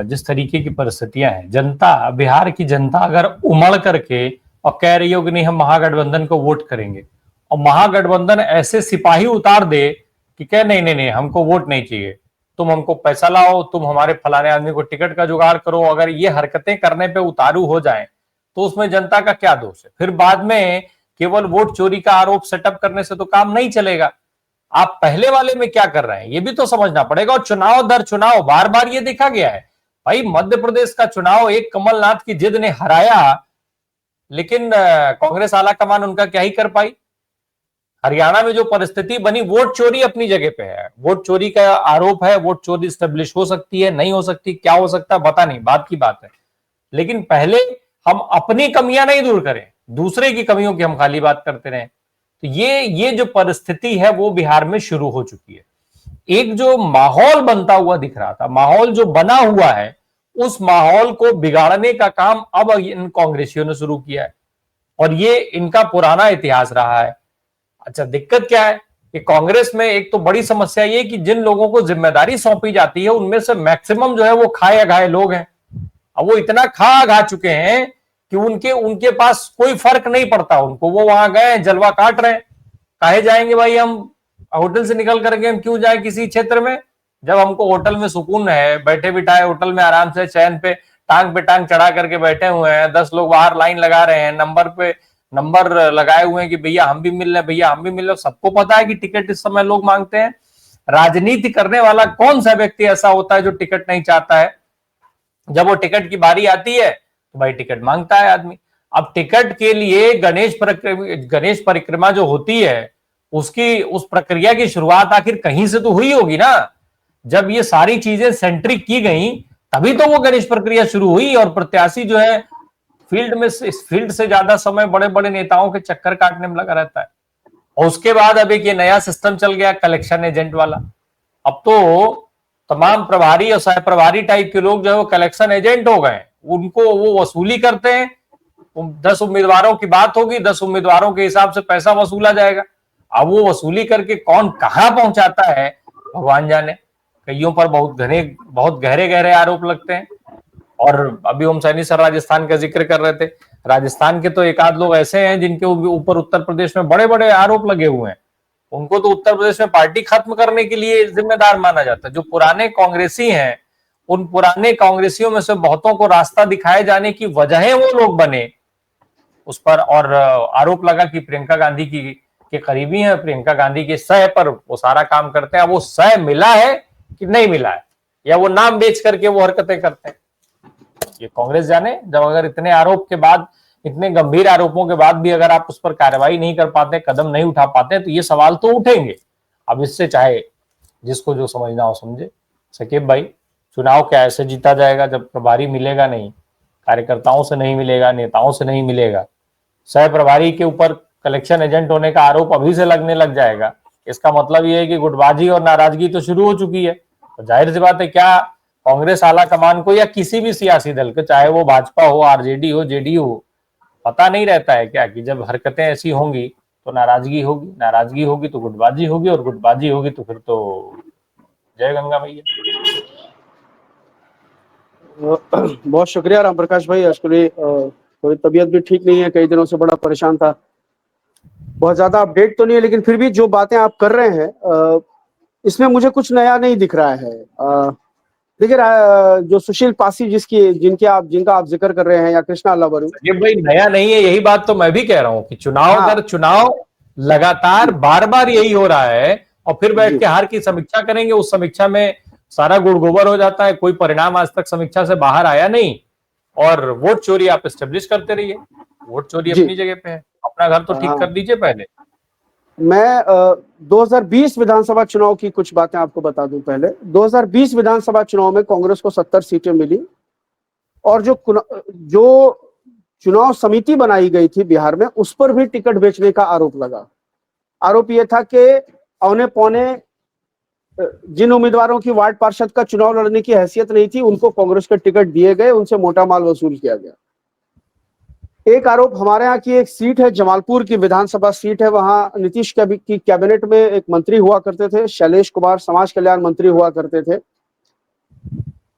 जिस तरीके की परिस्थितियां हैं, जनता, बिहार की जनता अगर उमड़ करके और कह रही हो कि नहीं हम महागठबंधन को वोट करेंगे, और महागठबंधन ऐसे सिपाही उतार दे कि कह नहीं नहीं नहीं हमको वोट नहीं चाहिए, तुम हमको पैसा लाओ, तुम हमारे फलाने आदमी को टिकट का जुगाड़ करो, अगर ये हरकतें करने पे उतारू हो जाए तो उसमें जनता का क्या दोष है? फिर बाद में केवल वोट चोरी का आरोप सेटअप करने से तो काम नहीं चलेगा। आप पहले वाले में क्या कर रहे हैं ये भी तो समझना पड़ेगा। और चुनाव दर चुनाव बार बार ये देखा गया है भाई, मध्य प्रदेश का चुनाव एक कमलनाथ की जिद ने हराया, लेकिन कांग्रेस आला कमान उनका क्या ही कर पाई। हरियाणा में जो परिस्थिति बनी, वोट चोरी अपनी जगह पे है, वोट चोरी का आरोप है, वोट चोरी स्टेब्लिश हो सकती है, नहीं हो सकती, क्या हो सकता है पता नहीं, बात की बात है। लेकिन पहले हम अपनी कमियां नहीं दूर करें, दूसरे की कमियों की हम खाली बात करते रहे। तो ये जो परिस्थिति है वो बिहार में शुरू हो चुकी है। एक जो माहौल बनता हुआ दिख रहा था, माहौल जो बना हुआ है, उस माहौल को बिगाड़ने का काम अब इन कांग्रेसियों ने शुरू किया है, और ये इनका पुराना इतिहास रहा है। अच्छा, दिक्कत क्या है कि कांग्रेस में एक तो बड़ी समस्या ये कि जिन लोगों को जिम्मेदारी सौंपी जाती है उनमें से मैक्सिमम जो है वो खाए घाए लोग हैं। अब वो इतना खा घा चुके हैं कि उनके पास कोई फर्क नहीं पड़ता उनको, वो वहां गए जलवा काट रहे हैं। काहे जाएंगे भाई हम होटल से निकल करके, हम क्यों जाए किसी क्षेत्र में, जब हमको होटल में सुकून है, बैठे बिठाए होटल में आराम से चैन पे टांग चढ़ा करके बैठे हुए हैं, 10 लोग बाहर लाइन लगा रहे हैं, नंबर लगाए हुए हैं कि भैया हम भी मिल रहे, भैया हम भी मिल रहे। सबको पता है कि टिकट इस समय लोग मांगते हैं। राजनीति करने वाला कौन सा व्यक्ति ऐसा होता है जो टिकट नहीं चाहता है? जब वो टिकट की बारी आती है तो भाई टिकट मांगता है आदमी। अब टिकट के लिए गणेश परिक्रमा जो होती है, उस प्रक्रिया की शुरुआत आखिर कहीं से तो हुई होगी ना। जब ये सारी चीजें सेंट्रिक की गई तभी तो वो गणेश प्रक्रिया शुरू हुई, और प्रत्याशी जो है फील्ड से ज्यादा समय बड़े बड़े नेताओं के चक्कर काटने में लगा रहता है। और उसके बाद अब एक ये नया सिस्टम चल गया कलेक्शन एजेंट वाला। अब तो तमाम प्रभारी और सह प्रभारी टाइप के लोग जो है वो कलेक्शन एजेंट हो गए, उनको वो वसूली करते हैं। 10 उम्मीदवारों की बात होगी, 10 उम्मीदवारों के हिसाब से पैसा वसूला जाएगा। अब वो वसूली करके कौन कहां पहुंचाता है भगवान जाने। कईयों पर बहुत गहरे गहरे आरोप लगते हैं। और अभी हम सैनी सर राजस्थान का जिक्र कर रहे थे, राजस्थान के तो एक आध लोग ऐसे हैं जिनके ऊपर उत्तर प्रदेश में बड़े बड़े आरोप लगे हुए हैं। उनको तो उत्तर प्रदेश में पार्टी खत्म करने के लिए जिम्मेदार माना जाता है। जो पुराने कांग्रेसी हैं, उन पुराने कांग्रेसियों में से बहुतों को रास्ता दिखाए जाने की वजह वो लोग बने उस पर, और आरोप लगा कि प्रियंका गांधी के करीबी हैं, प्रियंका गांधी के सह पर वो सारा काम करते हैं। वो सह मिला है कि नहीं मिला है, या वो नाम बेच करके वो हरकतें करते हैं, ये कांग्रेस जाने। जब अगर इतने आरोप के बाद, इतने गंभीर आरोपों के बाद भी अगर आप उस पर कार्रवाई नहीं कर पाते, कदम नहीं उठा पाते, तो ये सवाल तो उठेंगे। अब इससे चाहे जिसको जो समझना हो समझे। सकीब भाई, चुनाव क्या ऐसे जीता जाएगा जब प्रभारी मिलेगा नहीं, कार्यकर्ताओं से नहीं मिलेगा, नेताओं से नहीं मिलेगा, सह प्रभारी के ऊपर कलेक्शन एजेंट होने का आरोप अभी से लगने लग जाएगा। इसका मतलब ये है कि गुटबाजी और नाराजगी तो शुरू हो चुकी है। तो जाहिर सी बात है, क्या कांग्रेस आला कमान को या किसी भी सियासी दल को, चाहे वो भाजपा हो, आरजेडी हो, जेडीयू हो, पता नहीं रहता है क्या कि जब हरकतें ऐसी होंगी तो नाराजगी होगी, नाराजगी होगी तो गुटबाजी होगी, और गुटबाजी होगी तो फिर तो जय गंगा मैया। बहुत शुक्रिया राम प्रकाश भाई। एक्चुअली थोड़ी तबीयत भी ठीक नहीं है, कई दिनों से बड़ा परेशान था। बहुत ज्यादा अपडेट तो नहीं है, लेकिन फिर भी जो बातें आप कर रहे हैं इसमें मुझे कुछ नया नहीं दिख रहा है। देखिए, जो सुशील पासी जिनका आप जिक्र कर रहे हैं, या कृष्णा अल्लावरू, ये भाई नया नहीं है, यही बात तो मैं भी कह रहा हूँ कि चुनाव दर चुनाव लगातार बार बार यही हो रहा है, और फिर बैठ के हार की समीक्षा करेंगे, उस समीक्षा में सारा गुड़ गोबर हो जाता है, कोई परिणाम आज तक समीक्षा से बाहर आया नहीं, और वोट चोरी आप एस्टेब्लिश करते रहिए। वोट चोरी अपनी जगह पे है, अपना घर तो ठीक कर दीजिए पहले। मैं 2020 विधानसभा चुनाव की कुछ बातें आपको बता दूं। पहले 2020 विधानसभा चुनाव में कांग्रेस को 70 सीटें मिली, और जो चुनाव समिति बनाई गई थी बिहार में, उस पर भी टिकट बेचने का आरोप लगा। आरोप यह था कि औने पौने जिन उम्मीदवारों की वार्ड पार्षद का चुनाव लड़ने की हैसियत नहीं थी, उनको कांग्रेस के टिकट दिए गए, उनसे मोटा माल वसूल किया गया। एक आरोप हमारे यहाँ की एक सीट है, जमालपुर की विधानसभा सीट है, वहां नीतीश की कैबिनेट में एक मंत्री हुआ करते थे, शैलेश कुमार, समाज कल्याण मंत्री हुआ करते थे।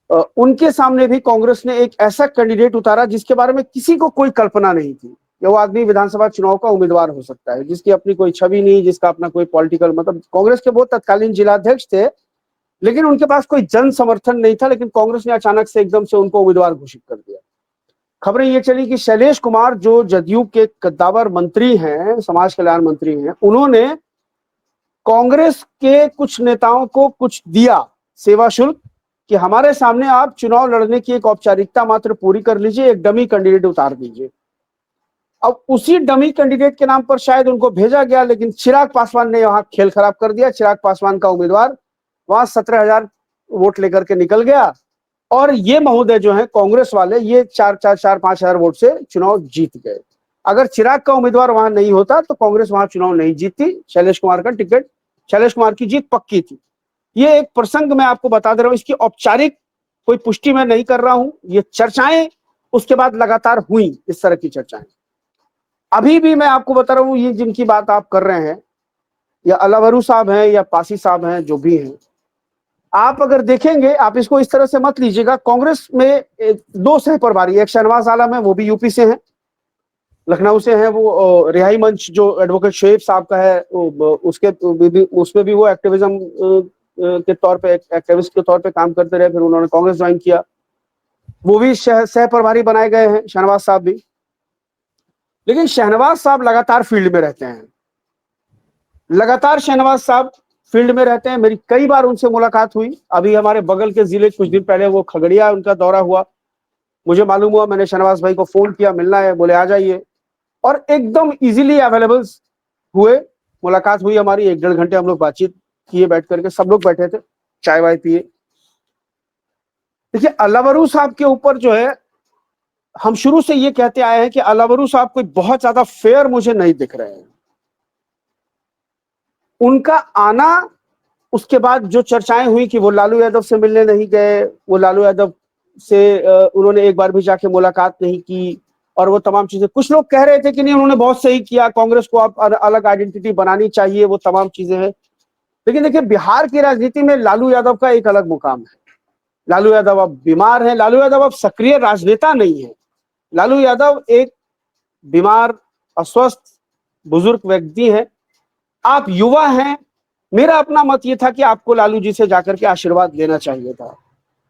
उनके सामने भी कांग्रेस ने एक ऐसा कैंडिडेट उतारा जिसके बारे में किसी को कोई कल्पना नहीं थी कि वो आदमी विधानसभा चुनाव का उम्मीदवार हो सकता है, जिसकी अपनी कोई छवि नहीं, जिसका अपना कोई पॉलिटिकल मतलब, कांग्रेस के वो तत्कालीन जिलाध्यक्ष थे लेकिन उनके पास कोई जन समर्थन नहीं था, लेकिन कांग्रेस ने अचानक से एकदम से उनको उम्मीदवार घोषित कर दिया। खबरें ये चली कि शैलेश कुमार जो जदयू के कद्दावर मंत्री हैं, समाज कल्याण मंत्री हैं, उन्होंने कांग्रेस के कुछ नेताओं को कुछ दिया सेवा शुल्क कि हमारे सामने आप चुनाव लड़ने की एक औपचारिकता मात्र पूरी कर लीजिए, एक डमी कैंडिडेट उतार दीजिए। अब उसी डमी कैंडिडेट के नाम पर शायद उनको भेजा गया, लेकिन चिराग पासवान ने वहां खेल खराब कर दिया। चिराग पासवान का उम्मीदवार वहां 17,000 वोट लेकर के निकल गया और ये महोदय जो है कांग्रेस वाले, ये 4-5,000 वोट से चुनाव जीत गए। अगर चिराग का उम्मीदवार वहां नहीं होता तो कांग्रेस वहां चुनाव नहीं जीतती, शैलेश कुमार का टिकट, शैलेश कुमार की जीत पक्की थी। ये एक प्रसंग मैं आपको बता दे रहा हूं, इसकी औपचारिक कोई पुष्टि मैं नहीं कर रहा हूं, ये चर्चाएं उसके बाद लगातार हुई, इस तरह की चर्चाएं। अभी भी मैं आपको बता रहा हूं, ये जिनकी बात आप कर रहे हैं, या अलावरू साहब हैं या पासी साहब हैं, जो भी हैं, आप अगर देखेंगे, आप इसको इस तरह से मत लीजिएगा। कांग्रेस में दो सह प्रभारी, एक शहनवाज आलम है, वो भी यूपी से हैं, लखनऊ से हैं, वो रिहाई मंच जो एडवोकेट शोएब साहब का है, उसमें भी वो एक्टिविज्म के तौर पे, एक्टिविस्ट के तौर पे काम करते रहे, फिर उन्होंने कांग्रेस ज्वाइन किया, वो भी सह प्रभारी बनाए गए हैं, शहनवाज साहब भी। लेकिन शहनवाज साहब लगातार फील्ड में रहते हैं, लगातार शहनवाज साहब फील्ड में रहते हैं। मेरी कई बार उनसे मुलाकात हुई, अभी हमारे बगल के जिले कुछ दिन पहले वो खगड़िया उनका दौरा हुआ, मुझे मालूम हुआ, मैंने शहनवाज भाई को फोन किया, मिलना है, बोले आ जाइए, और एकदम इजीली अवेलेबल हुए। मुलाकात हुई हमारी, 1-1.5 घंटे हम लोग बातचीत किए, बैठ करके सब लोग बैठे थे, चाय वाय पिए। देखिए, अलावरू साहब के ऊपर जो है, हम शुरू से ये कहते आए हैं कि अलावरू साहब कोई बहुत ज्यादा फेयर मुझे नहीं दिख रहे हैं। उनका आना, उसके बाद जो चर्चाएं हुई कि वो लालू यादव से मिलने नहीं गए, वो लालू यादव से उन्होंने एक बार भी जाके मुलाकात नहीं की, और वो तमाम चीजें, कुछ लोग कह रहे थे कि नहीं उन्होंने बहुत सही किया, कांग्रेस को आप अलग आइडेंटिटी बनानी चाहिए, वो तमाम चीजें हैं। लेकिन देखिए, बिहार की राजनीति में लालू यादव का एक अलग मुकाम है। लालू यादव अब बीमार है, लालू यादव अब सक्रिय राजनेता नहीं है, लालू यादव एक बीमार, अस्वस्थ, बुजुर्ग व्यक्ति है। आप युवा हैं, मेरा अपना मत ये था कि आपको लालू जी से जाकर के आशीर्वाद लेना चाहिए था।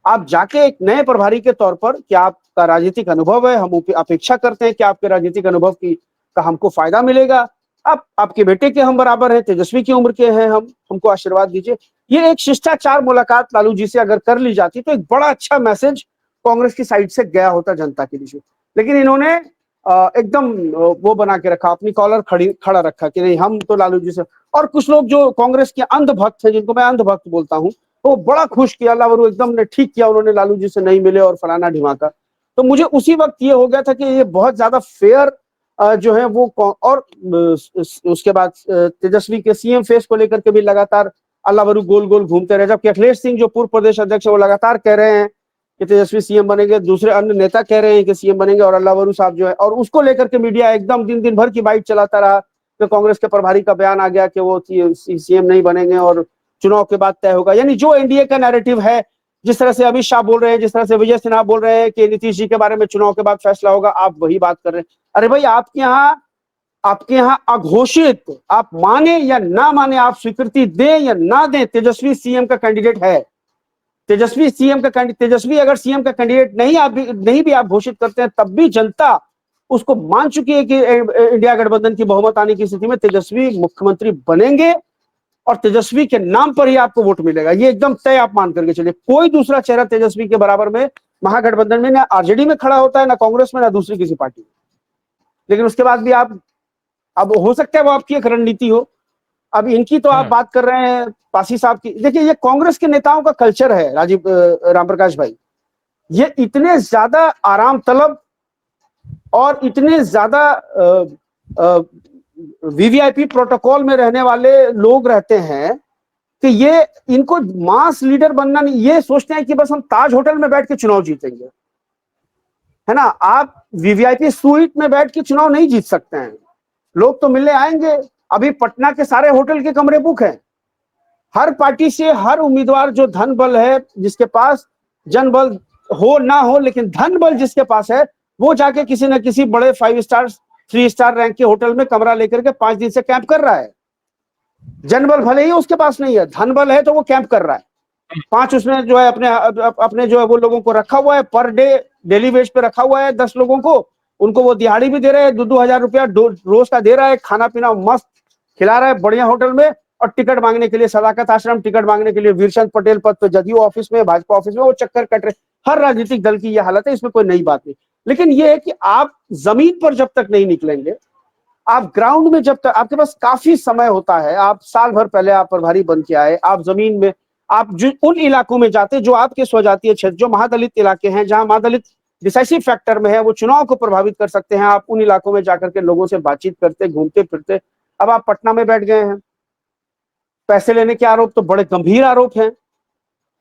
आप जाके एक नए प्रभारी के तौर पर, कि आपका राजनीतिक अनुभव है, हम अपेक्षा करते हैं कि आपके राजनीतिक अनुभव का हमको फायदा मिलेगा। आप, आपके बेटे के हम बराबर हैं, तेजस्वी की उम्र के हैं, हमको आशीर्वाद दीजिए। ये एक शिष्टाचार मुलाकात लालू जी से अगर कर ली जाती तो एक बड़ा अच्छा मैसेज कांग्रेस की साइड से गया होता जनता के बीच में। लेकिन इन्होंने एकदम वो बना के रखा, अपनी कॉलर खड़ा रखा कि नहीं, हम तो लालू जी से। और कुछ लोग जो कांग्रेस के अंधभक्त हैं, जिनको मैं अंधभक्त बोलता हूं, तो बड़ा खुश किया, लालू एकदम ने ठीक किया, उन्होंने लालू जी से नहीं मिले और फलाना ढिमाका। तो मुझे उसी वक्त ये हो गया था कि ये बहुत ज्यादा फेयर जो है वो, और उसके बाद तेजस्वी के सीएम फेस को लेकर के भी लगातार अल्लावरू गोल गोल घूमते रहे, जबकि अखिलेश सिंह जो पूर्व प्रदेश अध्यक्ष है वो लगातार कह रहे हैं कि तेजस्वी सीएम बनेंगे, दूसरे अन्य नेता कह रहे हैं कि सीएम बनेंगे, और अल्लावरू साहब जो है, और उसको लेकर के मीडिया एकदम दिन भर की बाइट चलाता रहा कि कांग्रेस के प्रभारी का बयान आ गया कि वो सीएम नहीं बनेंगे और चुनाव के बाद तय होगा। यानी जो एनडीए का नैरेटिव है, जिस तरह से अमित शाह बोल रहे हैं, जिस तरह से विजय सिन्हा बोल रहे हैं कि नीतीश जी के बारे में चुनाव के बाद फैसला होगा, आप वही बात कर रहे हैं। अरे भाई, आपके यहाँ अघोषित, आप माने या ना माने, आप स्वीकृति दें या ना दें, तेजस्वी सीएम का कैंडिडेट है। तेजस्वी सीएम का तेजस्वी अगर सीएम का कैंडिडेट नहीं भी आप घोषित करते हैं, तब भी जनता उसको मान चुकी है कि इंडिया गठबंधन की बहुमत आने की स्थिति में तेजस्वी मुख्यमंत्री बनेंगे, और तेजस्वी के नाम पर ही आपको वोट मिलेगा। ये एकदम तय आप मान करके चलिए। कोई दूसरा चेहरा तेजस्वी के बराबर में महागठबंधन में, ना आरजेडी में खड़ा होता है, ना कांग्रेस में, ना दूसरी किसी पार्टी में। लेकिन उसके बाद भी आप, अब हो सकता है वो आपकी एक रणनीति हो। अब इनकी तो आप बात कर रहे हैं पासी साहब की, देखिए ये कांग्रेस के नेताओं का कल्चर है राजीव रामप्रकाश भाई। ये इतने ज्यादा आराम तलब और इतने ज्यादा वीवीआईपी प्रोटोकॉल में रहने वाले लोग रहते हैं कि ये, इनको मास लीडर बनना नहीं, ये सोचते हैं कि बस हम ताज होटल में बैठ के चुनाव जीतेंगे, है ना। आप वीवीआईपी स्वीट में बैठ के चुनाव नहीं जीत सकते हैं। लोग तो मिलने आएंगे, अभी पटना के सारे होटल के कमरे बुक हैं। हर पार्टी से हर उम्मीदवार जो धन बल है, जिसके पास जनबल हो ना हो, लेकिन धन बल जिसके पास है वो जाके किसी न किसी बड़े 5 स्टार 3 स्टार रैंक के होटल में कमरा लेकर के 5 दिन से कैंप कर रहा है। जनबल भले ही उसके पास नहीं है, धन बल है तो वो कैंप कर रहा है। 5 उसने जो है अपने जो है वो लोगों को रखा हुआ है, पर डे डेली वेज पे रखा हुआ है 10 लोगों को, उनको वो दिहाड़ी भी दे रहे हैं, 2-2 हजार रुपया रोज का दे रहा है, खाना पीना मस्त खिला रहा है बढ़िया होटल में, और टिकट मांगने के लिए सदाकत आश्रम, टिकट मांगने के लिए वीरचंद पटेल पद तो जदयू ऑफिस में, भाजपा ऑफिस में वो चक्कर कट रहे। हर राजनीतिक दल की यह हालत है, इसमें कोई नई बात नहीं। लेकिन यह है कि आप जमीन पर जब तक नहीं निकलेंगे, आप ग्राउंड में जब तक, आपके पास काफी समय होता है, आप साल भर पहले आप प्रभारी बन के आए, आप जमीन में, आप जो उन इलाकों में जाते जो आपके स्वजातीय क्षेत्र, जो महादलित इलाके हैं, जहां महादलित डिसाइसिव फैक्टर में है, वो चुनाव को प्रभावित कर सकते हैं, आप उन इलाकों में जाकर के लोगों से बातचीत करते, घूमते फिरते। अब आप पटना में बैठ गए हैं, पैसे लेने के आरोप तो बड़े गंभीर आरोप हैं।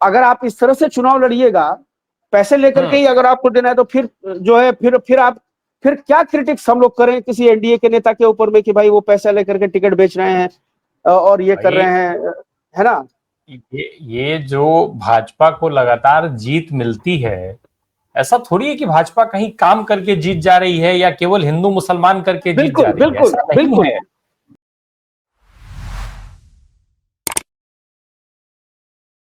अगर आप इस तरह से चुनाव लड़िएगा, पैसे लेकर के ही अगर आपको देना है, तो फिर जो है फिर क्या क्रिटिक्स हम लोग करें किसी एनडीए के नेता के ऊपर में कि भाई वो पैसा लेकर के टिकट बेच रहे हैं और ये कर रहे हैं, है ना। ये जो भाजपा को लगातार जीत मिलती है, ऐसा थोड़ी है कि भाजपा कहीं काम करके जीत जा रही है या केवल हिंदू मुसलमान करके जीत जा रही है, ऐसा नहीं है।